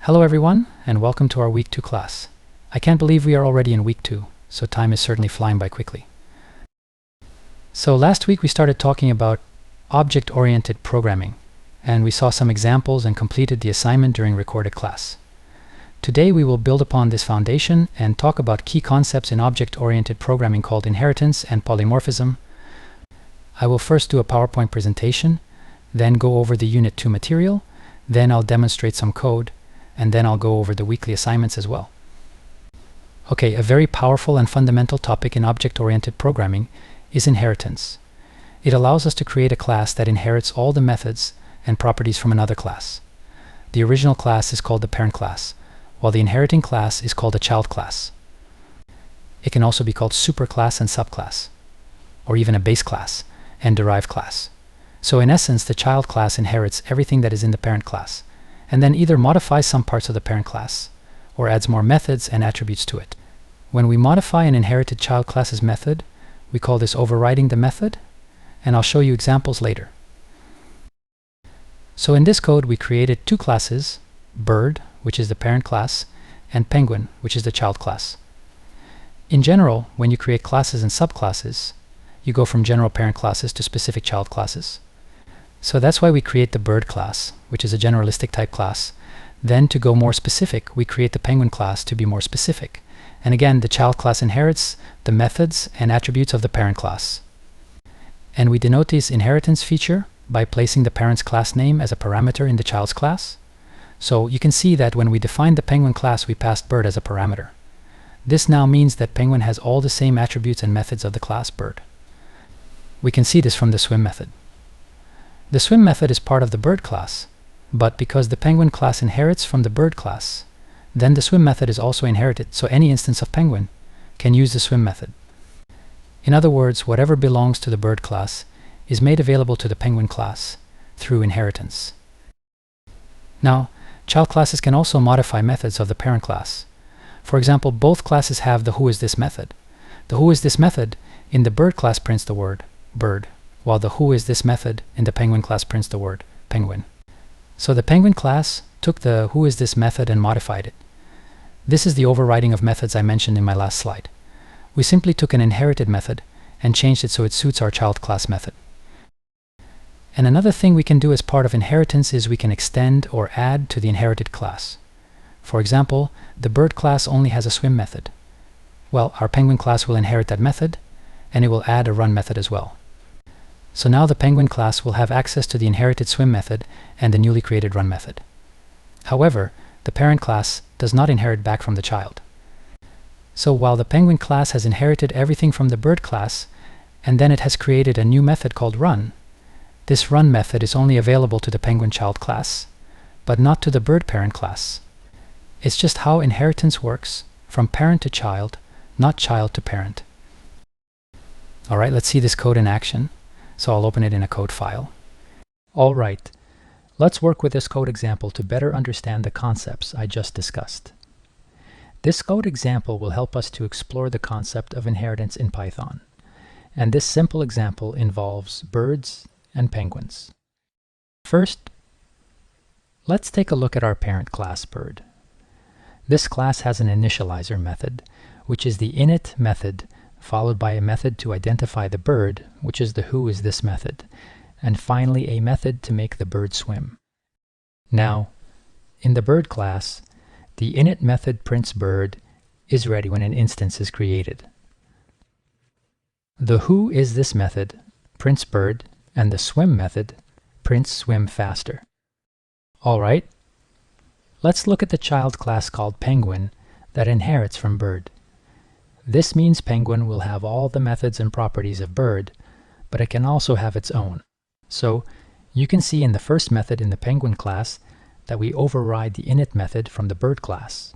Hello everyone, and welcome to our Week 2 class. I can't believe we are already in Week 2, so time is certainly flying by quickly. So last week we started talking about object-oriented programming, and we saw some examples and completed the assignment during recorded class. Today we will build upon this foundation and talk about key concepts in object-oriented programming called inheritance and polymorphism. I will first do a PowerPoint presentation, then go over the Unit 2 material, then I'll demonstrate some code, and then I'll go over the weekly assignments as well. Okay, a very powerful and fundamental topic in object-oriented programming is inheritance. It allows us to create a class that inherits all the methods and properties from another class. The original class is called the parent class, while the inheriting class is called a child class. It can also be called superclass and subclass, or even a base class and derived class. So in essence, the child class inherits everything that is in the parent class, and then either modifies some parts of the parent class, or adds more methods and attributes to it. When we modify an inherited child class's method, we call this overriding the method, and I'll show you examples later. So in this code we created two classes, bird, which is the parent class, and penguin, which is the child class. In general, when you create classes and subclasses, you go from general parent classes to specific child classes. So that's why we create the bird class, which is a generalistic type class. Then to go more specific, we create the penguin class to be more specific. And again, the child class inherits the methods and attributes of the parent class. And we denote this inheritance feature by placing the parent's class name as a parameter in the child's class. So you can see that when we defined the penguin class, we passed bird as a parameter. This now means that penguin has all the same attributes and methods of the class bird. We can see this from the swim method. The swim method is part of the bird class, but because the penguin class inherits from the bird class, then the swim method is also inherited, so any instance of penguin can use the swim method. In other words, whatever belongs to the bird class is made available to the penguin class through inheritance. Now, child classes can also modify methods of the parent class. For example, both classes have the whoisThis method. The whoisThis method in the bird class prints the word bird, while the whoisThis method in the penguin class prints the word penguin. So the penguin class took the whoisThis method and modified it. This is the overriding of methods I mentioned in my last slide. We simply took an inherited method and changed it so it suits our child class method. And another thing we can do as part of inheritance is we can extend or add to the inherited class. For example, the bird class only has a swim method. Well, our penguin class will inherit that method, and it will add a run method as well. So now the penguin class will have access to the inherited swim method and the newly created run method. However, the parent class does not inherit back from the child. So while the penguin class has inherited everything from the bird class, and then it has created a new method called run, this run method is only available to the penguin child class, but not to the bird parent class. It's just how inheritance works from parent to child, not child to parent. Alright, let's see this code in action. So I'll open it in a code file. Alright, let's work with this code example to better understand the concepts I just discussed. This code example will help us to explore the concept of inheritance in Python. And this simple example involves birds and penguins. First, let's take a look at our parent class bird. This class has an initializer method, which is the init method followed by a method to identify the bird, which is the whoisThis method, and finally a method to make the bird swim. Now, in the bird class, the init method prints bird is ready when an instance is created. The whoisThis method prints bird, and the swim method prints swim faster. Alright, let's look at the child class called penguin that inherits from bird. This means penguin will have all the methods and properties of bird, but it can also have its own. So you can see in the first method in the penguin class that we override the init method from the bird class.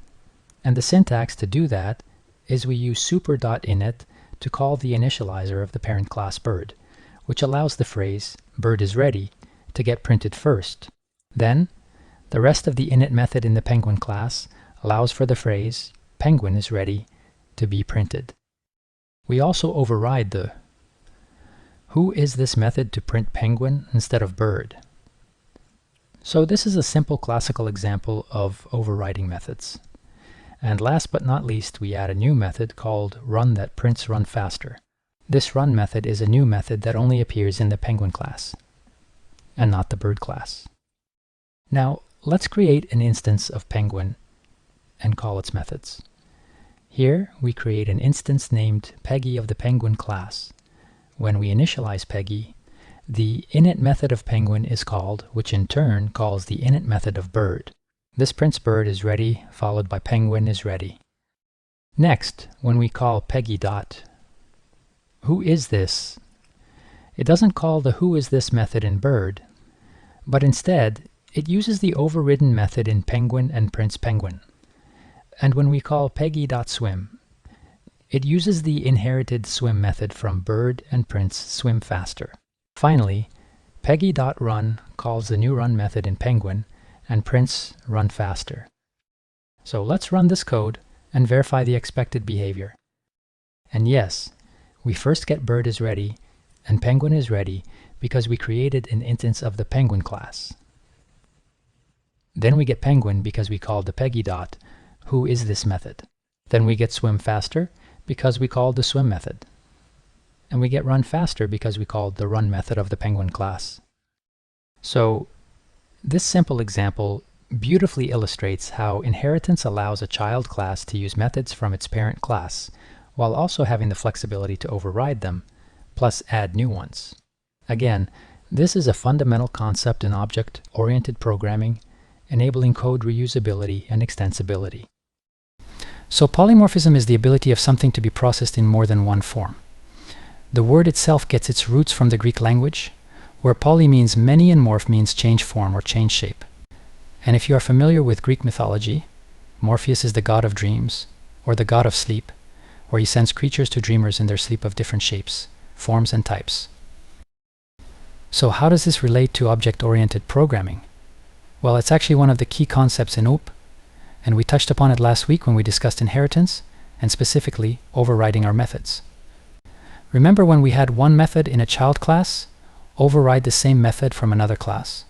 And the syntax to do that is we use super.init to call the initializer of the parent class bird, which allows the phrase bird is ready to get printed first. Then the rest of the init method in the penguin class allows for the phrase penguin is ready to be printed. We also override the whoisThis method to print penguin instead of bird. So this is a simple classical example of overriding methods. And last but not least, we add a new method called run that prints run faster. This run method is a new method that only appears in the penguin class, and not the bird class. Now, let's create an instance of penguin and call its methods. Here, we create an instance named Peggy of the penguin class. When we initialize Peggy, the init method of penguin is called, which in turn calls the init method of bird. This prints bird is ready, followed by penguin is ready. Next, when we call Peggy dot, who is this? It doesn't call the who is this method in bird, but instead, it uses the overridden method in penguin and prints penguin. And when we call Peggy.swim, it uses the inherited swim method from bird and prints swim faster. Finally, Peggy.run calls the new run method in penguin and prints run faster. So let's run this code and verify the expected behavior. And yes, we first get bird is ready and penguin is ready because we created an instance of the penguin class. Then we get penguin because we called the Peggy dot, who is this method. Then we get swim faster because we called the swim method. And we get run faster because we called the run method of the penguin class. So this simple example beautifully illustrates how inheritance allows a child class to use methods from its parent class, while also having the flexibility to override them, plus add new ones. Again, this is a fundamental concept in object-oriented programming, enabling code reusability and extensibility. So polymorphism is the ability of something to be processed in more than one form. The word itself gets its roots from the Greek language, where poly means many and morph means change form or change shape. And if you are familiar with Greek mythology, Morpheus is the god of dreams, or the god of sleep, where he sends creatures to dreamers in their sleep of different shapes, forms, and types. So how does this relate to object-oriented programming? Well, it's actually one of the key concepts in OOP, and we touched upon it last week when we discussed inheritance, and specifically overriding our methods. Remember when we had one method in a child class override the same method from another class?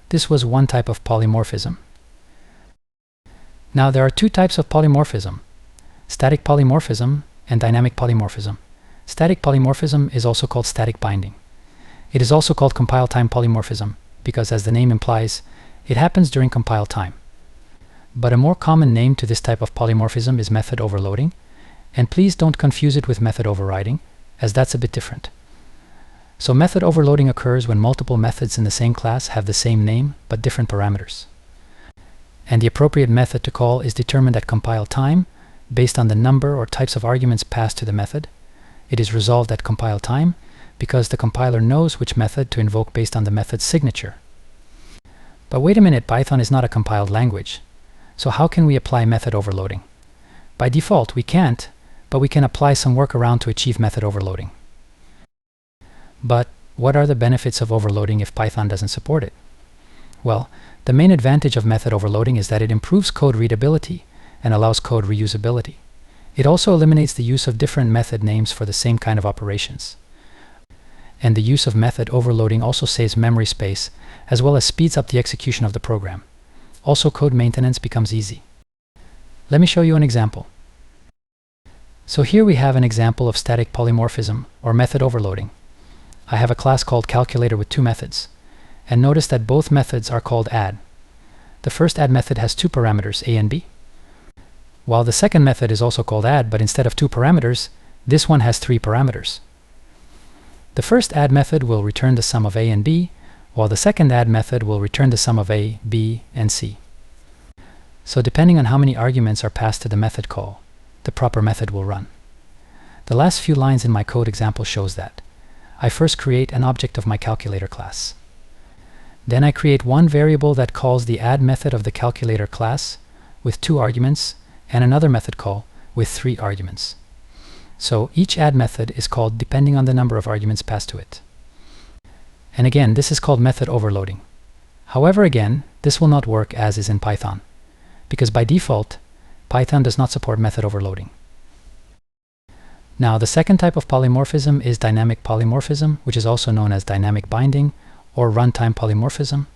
This was one type of polymorphism. Now there are two types of polymorphism: static polymorphism and dynamic polymorphism. Static polymorphism is also called static binding. It is also called compile time polymorphism because, as the name implies, it happens during compile time. But a more common name to this type of polymorphism is method overloading, and please don't confuse it with method overriding, as that's a bit different. So method overloading occurs when multiple methods in the same class have the same name but different parameters. And the appropriate method to call is determined at compile time based on the number or types of arguments passed to the method. It is resolved at compile time because the compiler knows which method to invoke based on the method's signature. But wait a minute, Python is not a compiled language. So how can we apply method overloading? By default, we can't, but we can apply some workaround to achieve method overloading. But what are the benefits of overloading if Python doesn't support it? Well, the main advantage of method overloading is that it improves code readability and allows code reusability. It also eliminates the use of different method names for the same kind of operations. And the use of method overloading also saves memory space, as well as speeds up the execution of the program. Also, code maintenance becomes easy. Let me show you an example. So here we have an example of static polymorphism, or method overloading. I have a class called calculator with two methods, and notice that both methods are called add. The first add method has two parameters, a and b, while the second method is also called add, but instead of two parameters, this one has three parameters. The first add method will return the sum of a and b, while the second add method will return the sum of a, b, and c. So depending on how many arguments are passed to the method call, the proper method will run. The last few lines in my code example shows that. I first create an object of my calculator class. Then I create one variable that calls the add method of the calculator class with two arguments and another method call with three arguments. So each add method is called depending on the number of arguments passed to it. And again, this is called method overloading. However, again, this will not work as is in Python, because by default, Python does not support method overloading. Now, the second type of polymorphism is dynamic polymorphism, which is also known as dynamic binding or runtime polymorphism.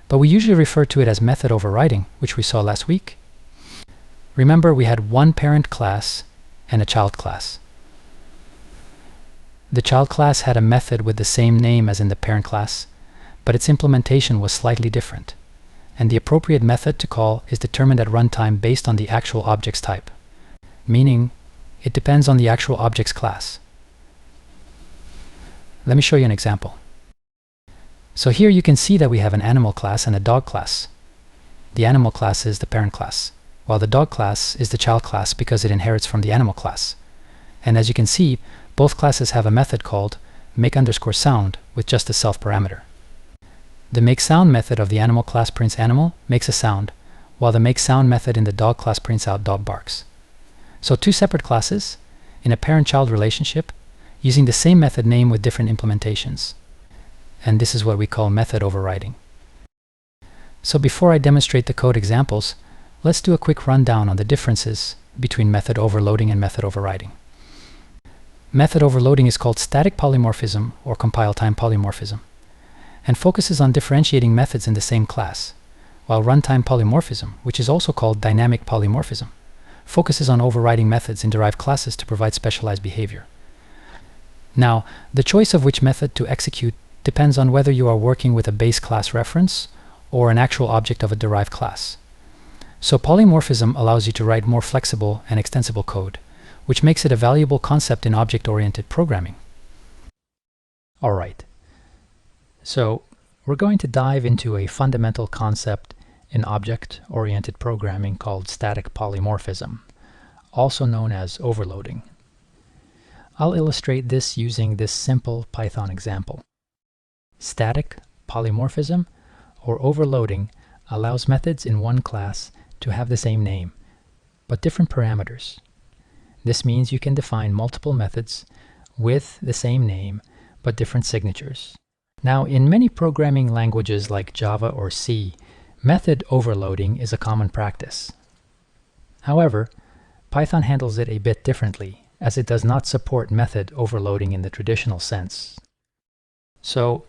but we usually refer to it as method overriding, which we saw last week. Remember, we had one parent class and a child class. The child class had a method with the same name as in the parent class, but its implementation was slightly different, and the appropriate method to call is determined at runtime based on the actual object's type, meaning it depends on the actual object's class. Let me show you an example. So here you can see that we have an animal class and a dog class. The animal class is the parent class, while the dog class is the child class because it inherits from the animal class. And as you can see, both classes have a method called make_sound with just a self parameter. The makeSound method of the animal class prints animal, makes a sound, while the makeSound method in the dog class prints out dog barks. So two separate classes in a parent-child relationship using the same method name with different implementations. And this is what we call method overriding. So before I demonstrate the code examples, let's do a quick rundown on the differences between method overloading and method overriding. Method overloading is called static polymorphism or compile-time polymorphism, and focuses on differentiating methods in the same class, while runtime polymorphism, which is also called dynamic polymorphism, focuses on overriding methods in derived classes to provide specialized behavior. Now, the choice of which method to execute depends on whether you are working with a base class reference or an actual object of a derived class. So polymorphism allows you to write more flexible and extensible code, which makes it a valuable concept in object-oriented programming. Alright, so we're going to dive into a fundamental concept in object-oriented programming called static polymorphism, also known as overloading. I'll illustrate this using this simple Python example. Static polymorphism, or overloading, allows methods in one class to have the same name, but different parameters. This means you can define multiple methods with the same name, but different signatures. Now, in many programming languages like Java or C, method overloading is a common practice. However, Python handles it a bit differently, as it does not support method overloading in the traditional sense. So,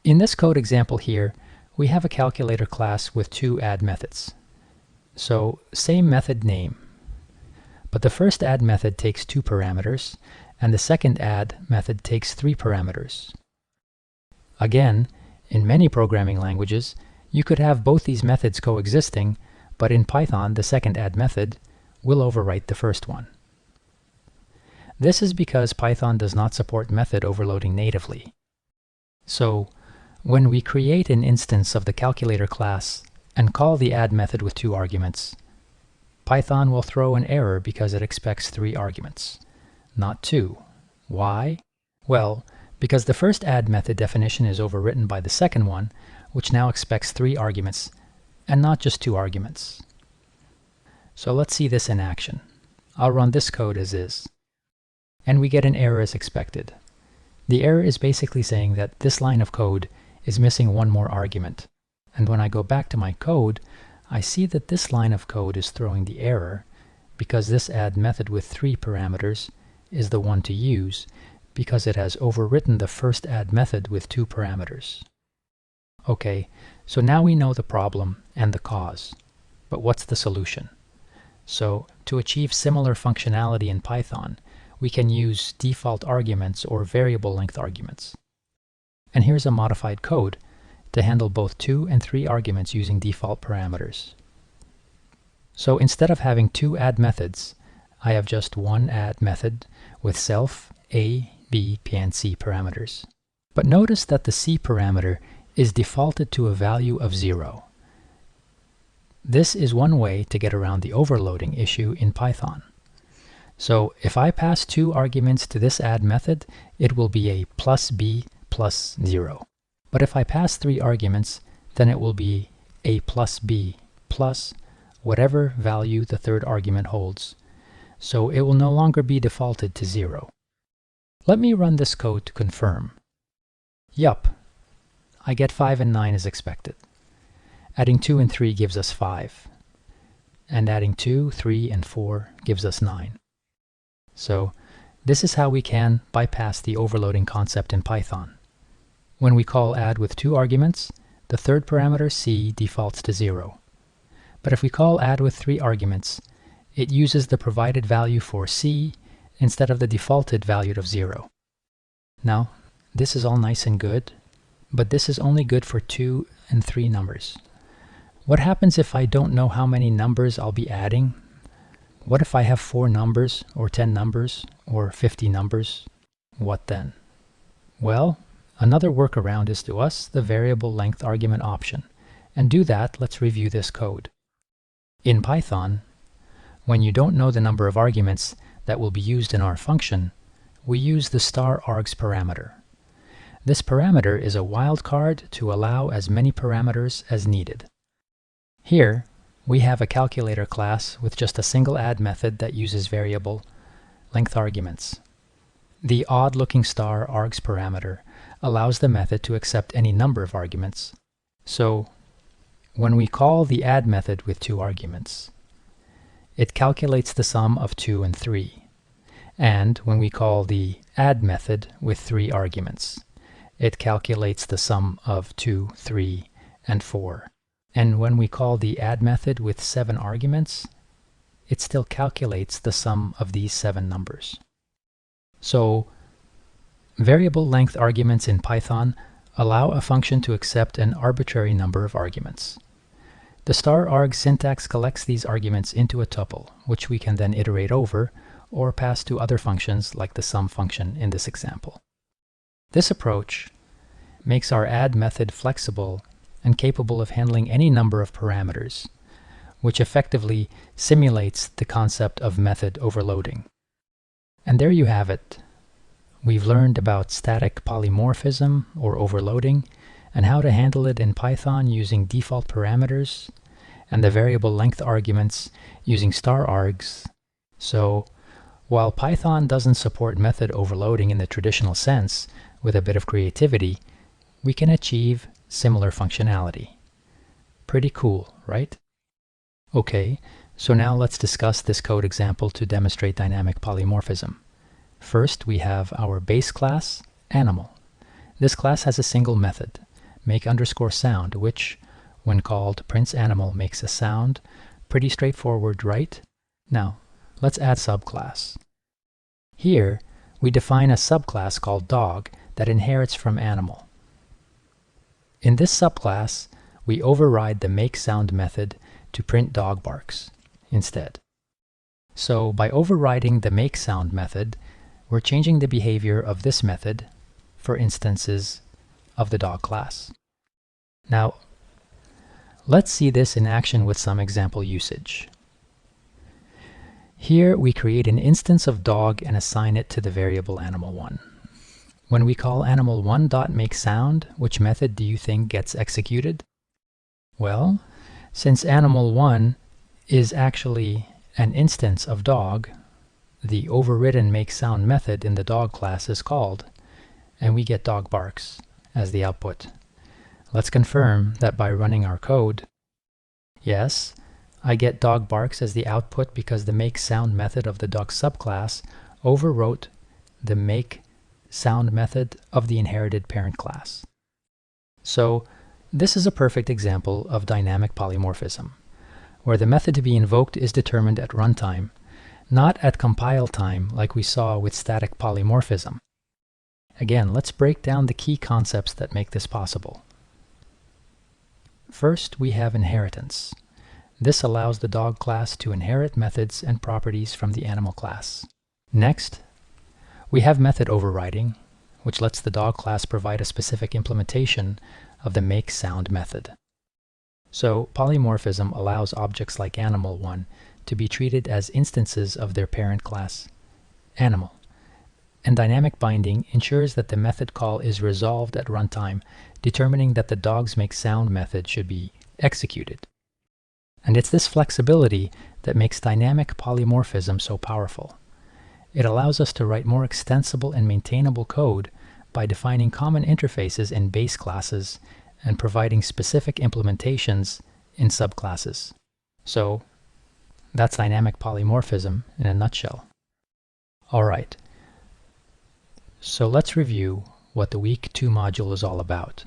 in this code example here, we have a calculator class with two add methods. So, same method name. But the first add method takes 2 parameters, and the second add method takes 3 parameters. Again, in many programming languages, you could have both these methods coexisting, but in Python, the second add method will overwrite the first one. This is because Python does not support method overloading natively. So, when we create an instance of the calculator class and call the add method with 2 arguments, Python will throw an error because it expects 3 arguments, not 2. Why? Well, because the first add method definition is overwritten by the second one, which now expects 3 arguments, and not just 2 arguments. So let's see this in action. I'll run this code as is. And we get an error as expected. The error is basically saying that this line of code is missing 1 more argument. And when I go back to my code, I see that this line of code is throwing the error because this add method with 3 parameters is the one to use because it has overwritten the first add method with 2 parameters. Okay, so now we know the problem and the cause. But what's the solution? So, to achieve similar functionality in Python, we can use default arguments or variable length arguments. And here's a modified code to handle both 2 and 3 arguments using default parameters. So instead of having 2 add methods, I have just one add method with self, A, B, and C parameters. But notice that the C parameter is defaulted to a value of 0. This is one way to get around the overloading issue in Python. So if I pass 2 arguments to this add method, it will be a plus B plus 0. But if I pass 3 arguments, then it will be a plus B plus whatever value the third argument holds. So it will no longer be defaulted to 0. Let me run this code to confirm. Yup, I get 5 and 9 as expected. Adding 2 and 3 gives us 5. And adding 2, 3, and 4 gives us 9. So this is how we can bypass the overloading concept in Python. When we call add with 2 arguments, the third parameter c defaults to 0. But if we call add with 3 arguments, it uses the provided value for c instead of the defaulted value of 0. Now, this is all nice and good, but this is only good for 2 and 3 numbers. What happens if I don't know how many numbers I'll be adding? What if I have 4 numbers, or 10 numbers, or 50 numbers? What then? Well, another workaround is to us the variable length argument option. And to do that, let's review this code. In Python, when you don't know the number of arguments that will be used in our function, we use the *args parameter. This parameter is a wildcard to allow as many parameters as needed. Here, we have a calculator class with just a single add method that uses variable length arguments. The odd-looking *args parameter allows the method to accept any number of arguments. So, when we call the add method with 2 arguments, it calculates the sum of 2 and 3. And when we call the add method with 3 arguments, it calculates the sum of 2, 3, and 4. And when we call the add method with 7 arguments, it still calculates the sum of these 7 numbers. So, variable length arguments in Python allow a function to accept an arbitrary number of arguments. The *args syntax collects these arguments into a tuple, which we can then iterate over or pass to other functions like the sum function in this example. This approach makes our add method flexible and capable of handling any number of parameters, which effectively simulates the concept of method overloading. And there you have it. We've learned about static polymorphism or overloading and how to handle it in Python using default parameters and the variable length arguments using *args. So, while Python doesn't support method overloading in the traditional sense, with a bit of creativity, we can achieve similar functionality. Pretty cool, right? Okay, so now let's discuss this code example to demonstrate dynamic polymorphism. First, we have our base class, animal. This class has a single method, make_sound, which, when called prints animal, makes a sound. Pretty straightforward, right? Now, let's add subclass. Here, we define a subclass called dog that inherits from animal. In this subclass, we override the makeSound method to print dog barks instead. So by overriding the makeSound method, we're changing the behavior of this method for instances of the dog class. Now, let's see this in action with some example usage. Here we create an instance of dog and assign it to the variable animal1. When we call animal1.makeSound, which method do you think gets executed? Well, since animal1 is actually an instance of dog, the overridden makeSound method in the dog class is called, and we get dog barks as the output. Let's confirm that by running our code. Yes, I get dog barks as the output because the makeSound method of the dog subclass overwrote the makeSound method of the inherited parent class. So this is a perfect example of dynamic polymorphism, where the method to be invoked is determined at runtime, not at compile time like we saw with static polymorphism. Again, let's break down the key concepts that make this possible. First, we have inheritance. This allows the dog class to inherit methods and properties from the animal class. Next, we have method overriding, which lets the dog class provide a specific implementation of the makeSound method. So polymorphism allows objects like animal1 to be treated as instances of their parent class, animal. And dynamic binding ensures that the method call is resolved at runtime, determining that the dog's makeSound method should be executed. And it's this flexibility that makes dynamic polymorphism so powerful. It allows us to write more extensible and maintainable code by defining common interfaces in base classes and providing specific implementations in subclasses. So, that's dynamic polymorphism in a nutshell. Alright, so let's review what the Week 2 module is all about.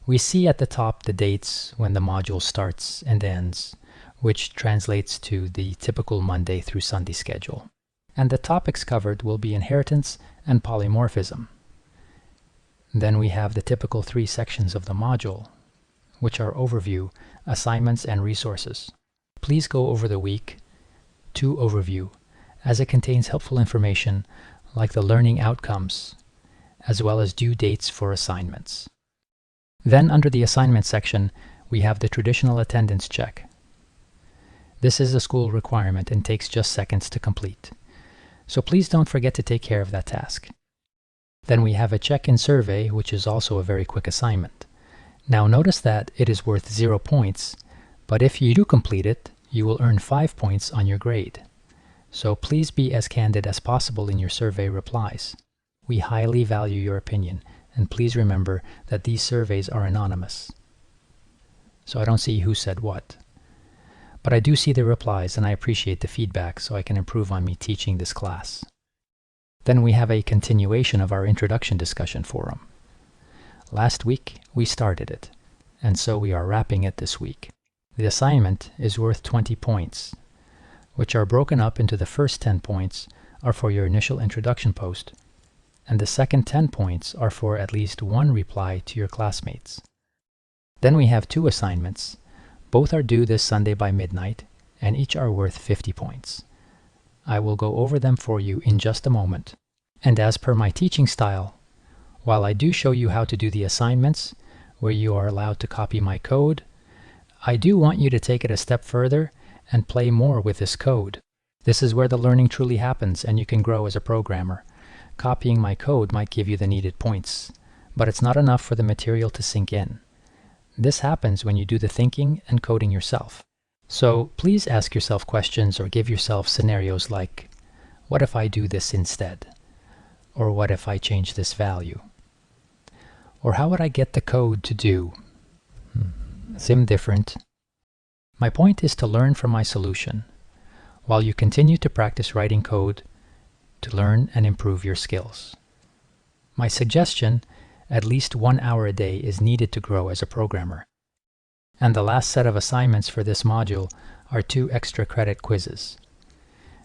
We see at the top the dates when the module starts and ends, which translates to the typical Monday through Sunday schedule. And the topics covered will be inheritance and polymorphism. Then we have the typical 3 sections of the module, which are overview, assignments, and resources. Please go over the week 2 overview, as it contains helpful information like the learning outcomes, as well as due dates for assignments. Then under the assignment section, we have the traditional attendance check. This is a school requirement and takes just seconds to complete. So please don't forget to take care of that task. Then we have a check-in survey, which is also a very quick assignment. Now notice that it is worth 0 points, but if you do complete it, you will earn 5 points on your grade. So please be as candid as possible in your survey replies. We highly value your opinion, and please remember that these surveys are anonymous. So I don't see who said what. But I do see the replies, and I appreciate the feedback so I can improve on me teaching this class. Then we have a continuation of our introduction discussion forum. Last week we started it, and so we are wrapping it this week. The assignment is worth 20 points, which are broken up into the first 10 points are for your initial introduction post, and the second 10 points are for at least 1 reply to your classmates. Then we have 2 assignments. Both are due this Sunday by midnight, and each are worth 50 points. I will go over them for you in just a moment. And as per my teaching style, while I do show you how to do the assignments, where you are allowed to copy my code, I do want you to take it a step further and play more with this code. This is where the learning truly happens and you can grow as a programmer. Copying my code might give you the needed points, but it's not enough for the material to sink in. This happens when you do the thinking and coding yourself. So please ask yourself questions or give yourself scenarios like, what if I do this instead? Or what if I change this value? Or how would I get the code to do? Sim different. My point is to learn from my solution, while you continue to practice writing code to learn and improve your skills. My suggestion, at least 1 hour a day is needed to grow as a programmer. And the last set of assignments for this module are 2 extra credit quizzes.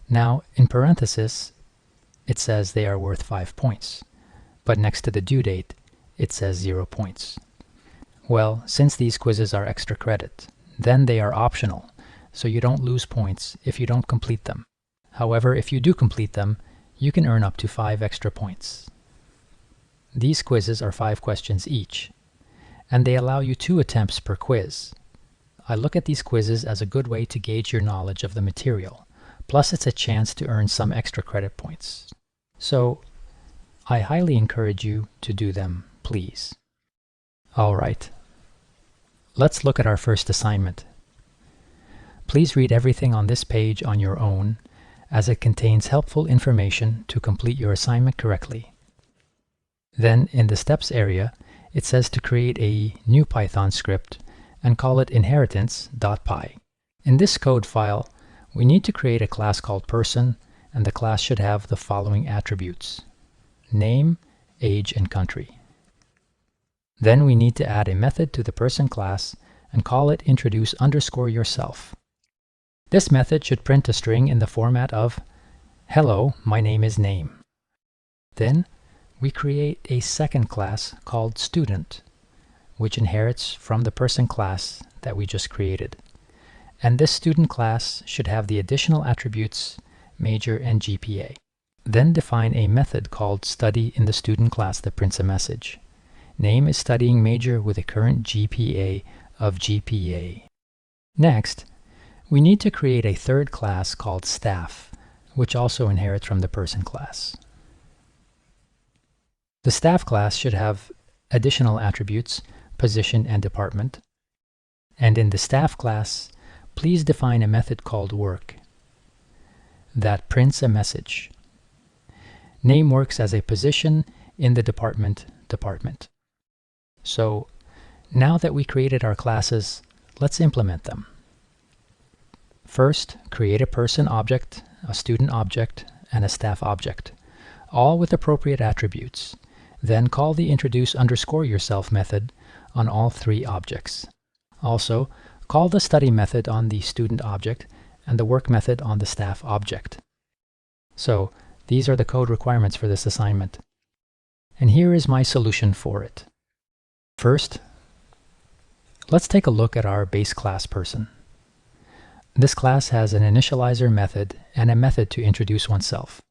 Now, in parenthesis, it says they are worth 5 points, but next to the due date, it says 0 points. Well, since these quizzes are extra credit, then they are optional, so you don't lose points if you don't complete them. However, if you do complete them, you can earn up to 5 extra points. These quizzes are 5 questions each, and they allow you 2 attempts per quiz. I look at these quizzes as a good way to gauge your knowledge of the material, plus it's a chance to earn some extra credit points. So, I highly encourage you to do them, please. Alright, let's look at our first assignment. Please read everything on this page on your own, as it contains helpful information to complete your assignment correctly. Then, in the steps area, it says to create a new Python script and call it inheritance.py. In this code file, we need to create a class called person, and the class should have the following attributes: name, age, and country. Then we need to add a method to the person class and call it introduce_yourself. This method should print a string in the format of hello, my name is name. Then we create a second class called student, which inherits from the person class that we just created. And this student class should have the additional attributes major and GPA. Then define a method called study in the student class that prints a message. Name is studying major with a current GPA of GPA. Next, we need to create a third class called staff, which also inherits from the person class. The staff class should have additional attributes, position and department. And in the staff class, please define a method called work that prints a message. Name works as a position in the department. So now that we created our classes, let's implement them. First, create a person object, a student object, and a staff object, all with appropriate attributes. Then call the introduce_yourself method on all three objects. Also, call the study method on the student object and the work method on the staff object. So, these are the code requirements for this assignment. And here is my solution for it. First, let's take a look at our base class person. This class has an initializer method and a method to introduce oneself.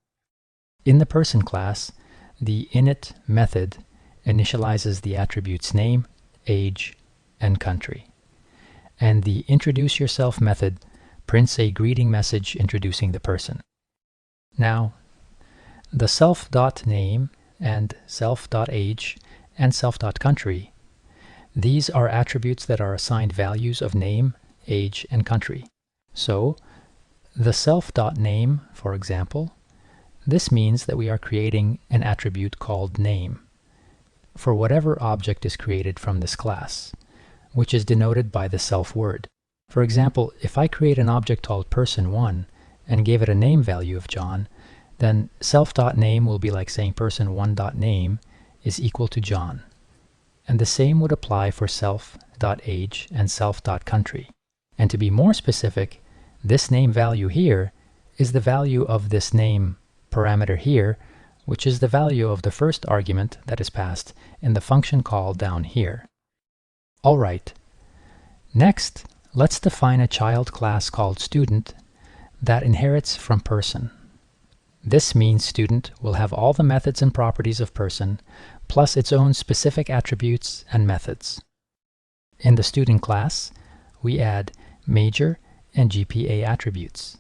In the person class, the init method initializes the attributes name, age, and country. And the introduce yourself method prints a greeting message introducing the person. Now, the self.name and self.age and self.country, these are attributes that are assigned values of name, age, and country. So, the self.name, for example, this means that we are creating an attribute called name for whatever object is created from this class, which is denoted by the self word. For example, if I create an object called person1 and gave it a name value of John, then self.name will be like saying person1.name is equal to John. And the same would apply for self.age and self.country. And to be more specific, this name value here is the value of this name parameter here, which is the value of the first argument that is passed in the function call down here. Alright, next let's define a child class called student that inherits from person. This means student will have all the methods and properties of person, plus its own specific attributes and methods. In the student class, we add major and GPA attributes.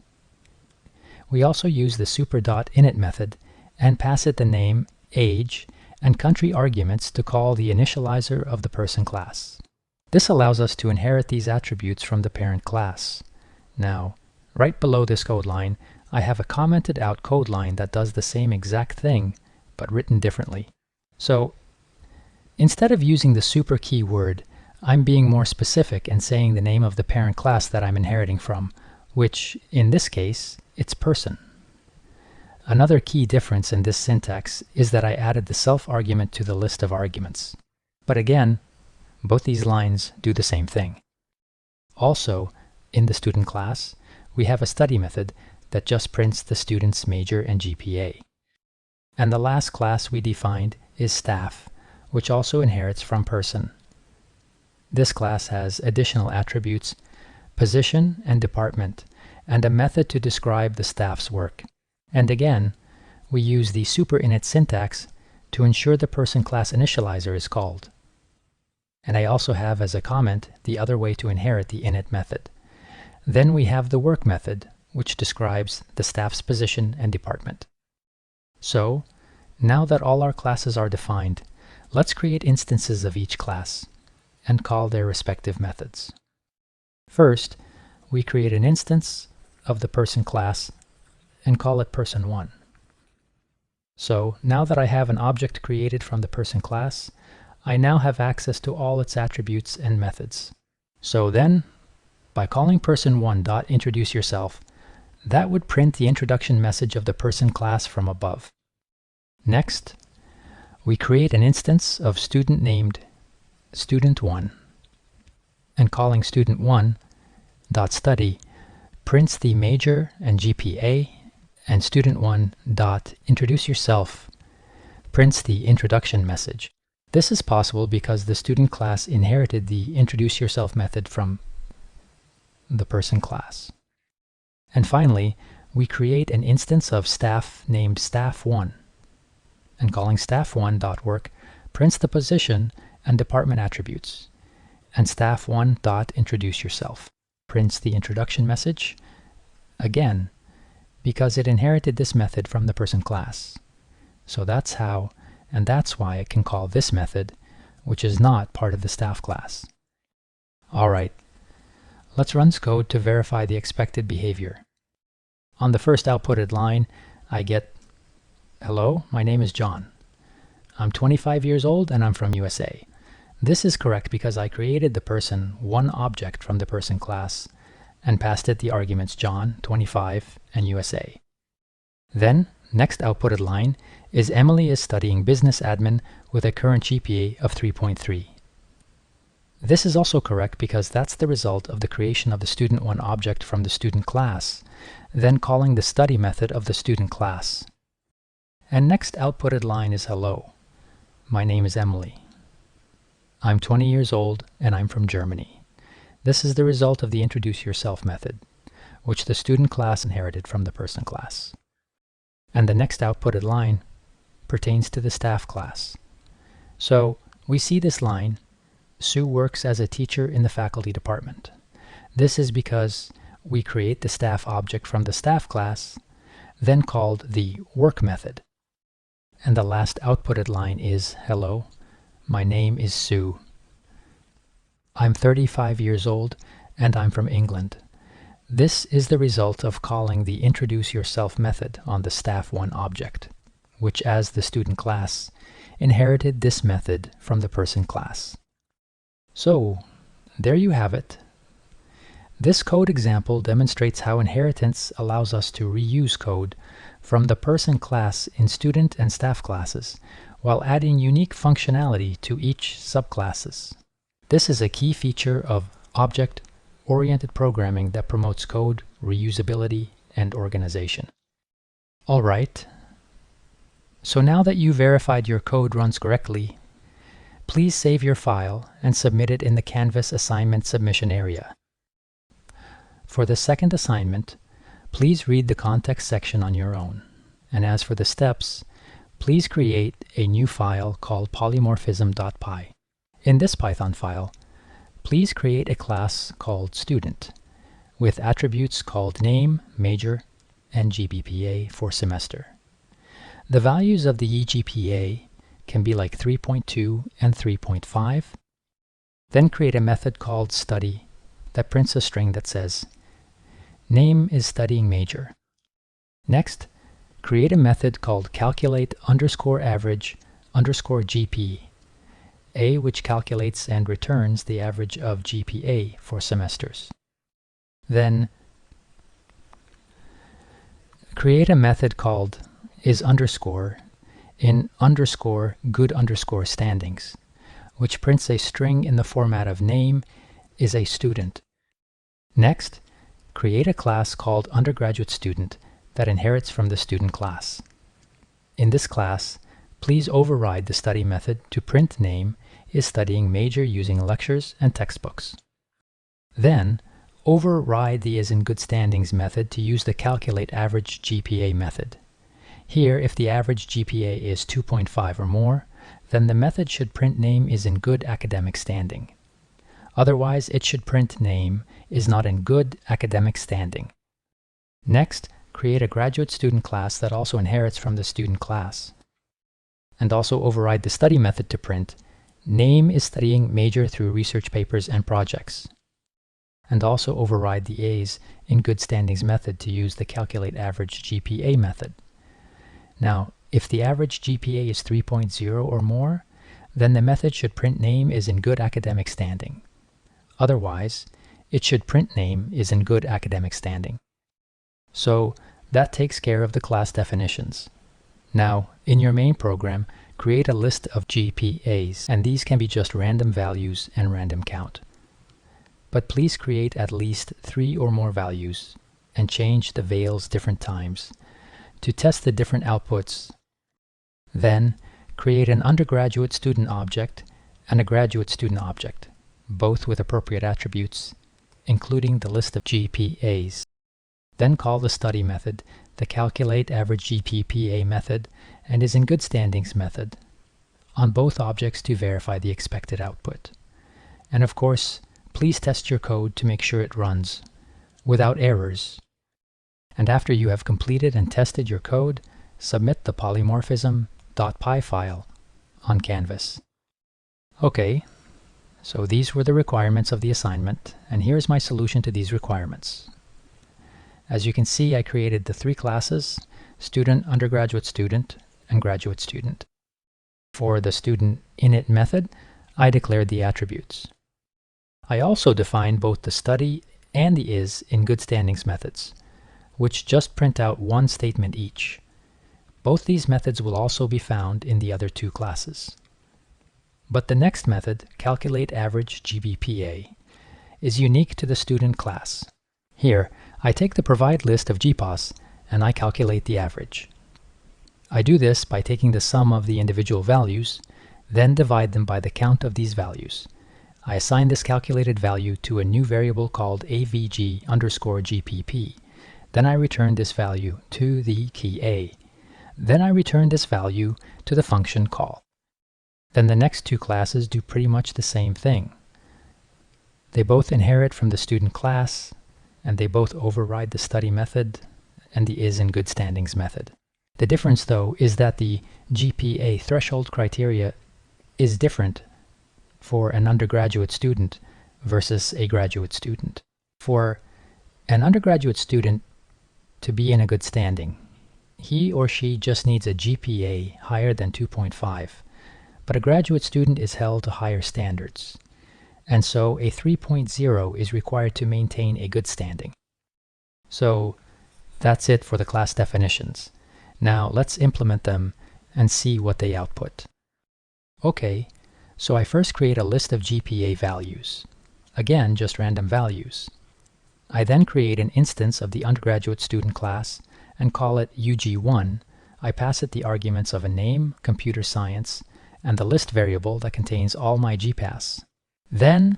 We also use the super.init method and pass it the name, age, and country arguments to call the initializer of the person class. This allows us to inherit these attributes from the parent class. Now, right below this code line, I have a commented out code line that does the same exact thing, but written differently. So, instead of using the super keyword, I'm being more specific and saying the name of the parent class that I'm inheriting from, which, in this case, it's person. Another key difference in this syntax is that I added the self argument to the list of arguments. But again, both these lines do the same thing. Also, in the student class, we have a study method that just prints the student's major and GPA. And the last class we defined is staff, which also inherits from person. This class has additional attributes, position and department, and a method to describe the staff's work. And again, we use the superinit syntax to ensure the person class initializer is called. And I also have as a comment the other way to inherit the init method. Then we have the work method, which describes the staff's position and department. So, now that all our classes are defined, let's create instances of each class and call their respective methods. First, we create an instance of the person class and call it person1. So, now that I have an object created from the person class, I now have access to all its attributes and methods. So then, by calling person1.introduceYourself, that would print the introduction message of the person class from above. Next, we create an instance of student named student1, and calling student1.study prints the major and GPA, and student1.introduceYourself prints the introduction message. This is possible because the student class inherited the introduceYourself method from the person class. And finally, we create an instance of staff named staff1, and calling staff1.work prints the position and department attributes, and staff1.introduceYourself prints the introduction message, again, because it inherited this method from the person class. So that's how, and that's why it can call this method, which is not part of the staff class. Alright, let's run this code to verify the expected behavior. On the first outputted line, I get, "Hello, my name is John. I'm 25 years old and I'm from USA." This is correct because I created the person1 object from the person class and passed it the arguments John, 25, and USA. Then, next outputted line is Emily is studying business admin with a current GPA of 3.3. This is also correct because that's the result of the creation of the student1 object from the student class, then calling the study method of the student class. And next outputted line is hello. My name is Emily. I'm 20 years old and I'm from Germany. This is the result of the introduce yourself method, which the student class inherited from the person class. And the next outputted line pertains to the staff class. So we see this line, Sue works as a teacher in the faculty department. This is because we create the staff object from the staff class, then called the work method. And the last outputted line is, hello, my name is Sue. I'm 35 years old and I'm from England. This is the result of calling the introduce yourself method on the staff1 object, which as the student class inherited this method from the person class. So, there you have it. This code example demonstrates how inheritance allows us to reuse code from the person class in student and staff classes, while adding unique functionality to each subclasses. This is a key feature of object-oriented programming that promotes code reusability and organization. Alright, so now that you verified your code runs correctly, please save your file and submit it in the Canvas assignment submission area. For the second assignment, please read the context section on your own. And as for the steps, please create a new file called polymorphism.py. In this Python file, please create a class called student with attributes called name, major, and GPA for semester. The values of the eGPA can be like 3.2 and 3.5. Then create a method called study that prints a string that says name is studying major. Next, create a method called calculate underscore average underscore GP, which calculates and returns the average of GPA for semesters. Then create a method called is underscore in underscore good underscore standings, which prints a string in the format of name is a student. Next, create a class called undergraduate student that inherits from the student class. In this class, please override the study method to print name is studying major using lectures and textbooks. Then, override the is in good standings method to use the calculate average GPA method. Here, if the average GPA is 2.5 or more, then the method should print name is in good academic standing. Otherwise, it should print name is not in good academic standing. Next, create a graduate student class that also inherits from the student class. And also override the study method to print name is studying major through research papers and projects. And also override the A's in good standings method to use the calculate average GPA method. Now, if the average GPA is 3.0 or more, then the method should print name is in good academic standing. Otherwise, it should print name is in good academic standing. So, that takes care of the class definitions. Now, in your main program, create a list of GPAs, and these can be just random values and random count. But please create at least 3 or more values, and change the vales different times to test the different outputs. Then, create an undergraduate student object and a graduate student object, both with appropriate attributes, including the list of GPAs. Then call the study method, the calculate average GPA method, and is in good standings method on both objects to verify the expected output. And of course, please test your code to make sure it runs without errors. And after you have completed and tested your code, submit the polymorphism.py file on Canvas. Okay, so these were the requirements of the assignment, and here's my solution to these requirements. As you can see, I created the 3 classes, student, undergraduate student, and graduate student. For the student init method, I declared the attributes. I also defined both the study and the is in good standings methods, which just print out one statement each. Both these methods will also be found in the other 2 classes. But the next method, calculate average GPA, is unique to the student class. Here, I take the provide list of GPAs and I calculate the average. I do this by taking the sum of the individual values, then divide them by the count of these values. I assign this calculated value to a new variable called avg_GPP. Then I return this value to the key A. Then I return this value to the function call. Then the next two classes do pretty much the same thing. They both inherit from the student class, and they both override the study method and the is in good standings method. The difference, though, is that the GPA threshold criteria is different for an undergraduate student versus a graduate student. For an undergraduate student to be in a good standing, he or she just needs a GPA higher than 2.5, but a graduate student is held to higher standards, and so a 3.0 is required to maintain a good standing. So that's it for the class definitions. Now let's implement them and see what they output. Okay, so I first create a list of GPA values. Again, just random values. I then create an instance of the undergraduate student class and call it UG1. I pass it the arguments of a name, computer science, and the list variable that contains all my GPAs. Then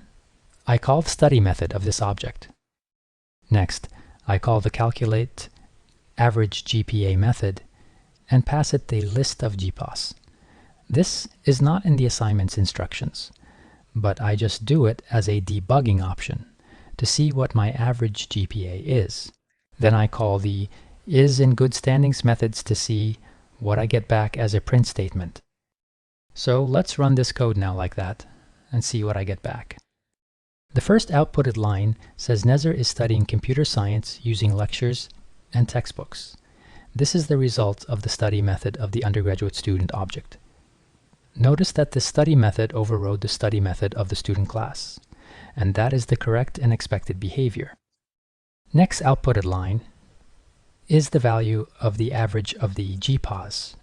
I call the study method of this object. Next, I call the calculate average GPA method and pass it the list of GPAs. This is not in the assignment's instructions, but I just do it as a debugging option to see what my average GPA is. Then I call the is in good standings methods to see what I get back as a print statement. So let's run this code now like that and see what I get back. The first outputted line says Nezer is studying computer science using lectures and textbooks. This is the result of the study method of the undergraduate student object. Notice that the study method overrode the study method of the student class, and that is the correct and expected behavior. Next outputted line is the value of the average of the GPAs,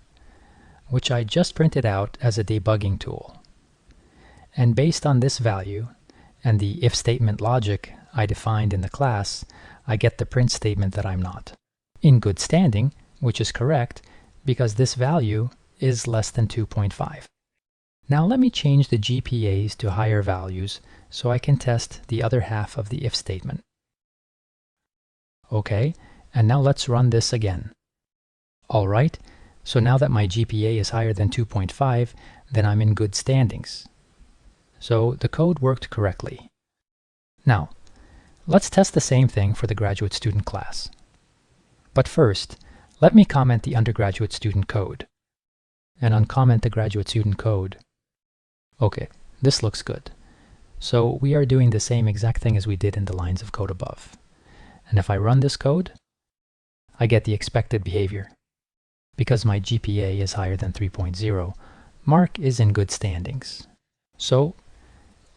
which I just printed out as a debugging tool. And based on this value and the if statement logic I defined in the class, I get the print statement that I'm not in good standing, which is correct because this value is less than 2.5. Now let me change the GPAs to higher values so I can test the other half of the if statement. Okay, and now let's run this again. Alright, so now that my GPA is higher than 2.5, then I'm in good standings. So the code worked correctly. Now, let's test the same thing for the graduate student class. But first, let me comment the undergraduate student code and uncomment the graduate student code. Okay, this looks good. So we are doing the same exact thing as we did in the lines of code above. And if I run this code, I get the expected behavior. Because my GPA is higher than 3.0, Mark is in good standings. So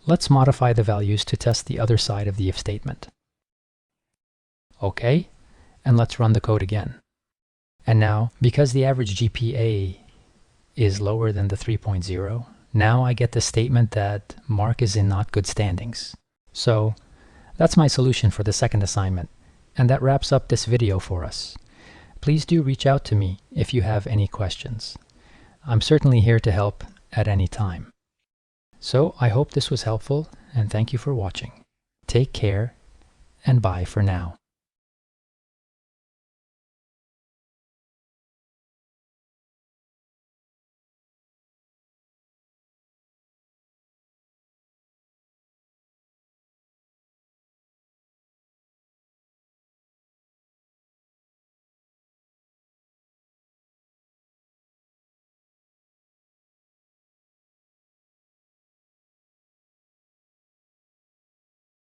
let's modify the values to test the other side of the if statement. Okay, and let's run the code again. And now, because the average GPA is lower than the 3.0, now I get the statement that Mark is in not good standings. So that's my solution for the second assignment, and that wraps up this video for us. Please do reach out to me if you have any questions. I'm certainly here to help at any time. So I hope this was helpful, and thank you for watching. Take care, and bye for now.